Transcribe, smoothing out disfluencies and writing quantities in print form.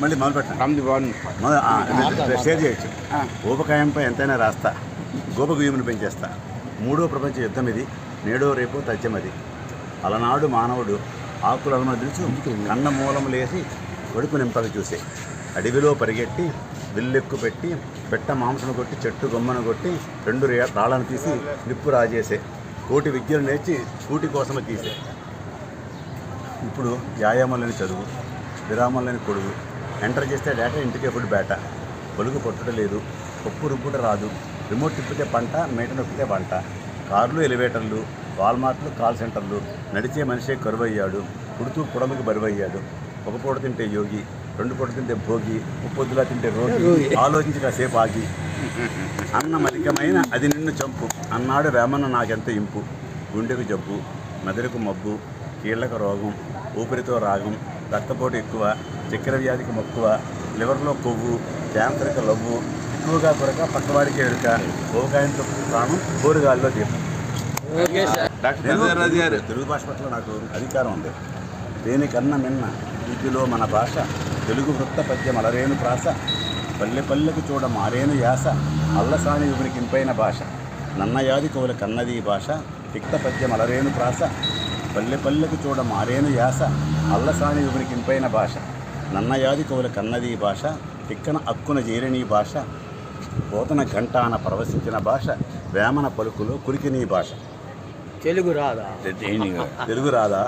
మళ్ళీ మొదలు పెట్టండి. షేర్ చేయొచ్చు. ఊబకాయంపై ఎంతైనా రాస్తా, గోపగుయ్యమును పెంచేస్తా. మూడో ప్రపంచ యుద్ధం ఇది, నేడో రేపో తథ్యమది. అలనాడు మానవుడు ఆకులను వదిలిచు కన్న మూలము లేసి కొడుకు నింపక చూసే. అడవిలో పరిగెట్టి విల్లెక్కు పెట్టి పెట్ట మాంసను కొట్టి చెట్టు గొమ్మను కొట్టి 2 రాళ్ళను తీసి నిప్పు రాజేసే. కోటి విద్యలు నేర్చి కూటి కోసమే తీసే. ఇప్పుడు వ్యాయామం లేని చదువు, విరామం లేని కొడుకు. ఎంటర్ చేస్తే డేటా, ఇంటికి ఎప్పుడు బేట. పొలుగు పొట్టుట లేదు, పప్పు రుబ్బుట రాదు. రిమోట్ తిప్పితే పంట, మేట నొక్కితే పంట. కార్లు, ఎలివేటర్లు, వాల్మార్ట్లు, కాల్ సెంటర్లు. నడిచే మనిషే కరువయ్యాడు, పుడుతూ పొడమికి బరువయ్యాడు. ఒక పూట తింటే యోగి, 2 పూట తింటే భోగి, ముప్పొద్దులా తింటే రోగి. ఆలోచించి కాసేపు ఆగి. అన్న మలికమైన అది నిన్ను చంపు అన్నాడు వేమన్న నాకెంత ఇంపు. గుండెకు జబ్బు, మెదడుకు మబ్బు, కీళ్లకు రోగం, ఊపిరితో రాగం, రక్తపోటు ఎక్కువ, చక్కెర వ్యాధికి మక్కువ, లివర్లో కొవ్వు, క్యాన్సర్కి లవ్వు, ఎక్కువగా కొరక పక్కవాడికి ఎరుక, ఊబకాయంతో ప్రాణం, కోరుగాల్లో దీపం. తెలుగు భాష పట్ల నాకు అధికారం ఉంది. దేనికన్నా మిన్న వీటిలో మన భాష. తెలుగు వృత్త పద్యం అలరేను ప్రాస. పల్లె పల్లెకు చూడ మారేను యాస. అల్లసాని యుగునికి ఇంపైన భాష. నన్నయాది కవుల కన్నది భాష. తిక్త పద్యం అలరేను ప్రాస. పల్లె పల్లెకు చూడ మారేను యాస. అల్లసాని యుగునికి ఇంపైన భాష. నన్నయాది కవుల కన్నది భాష. తిక్కన అక్కున చేరినీ భాష. పోతన ఘంటాన ప్రవశించిన భాష. వేమన పలుకులో కురికినీ భాష. తెలుగు రాదా? తెలుగు రాదా?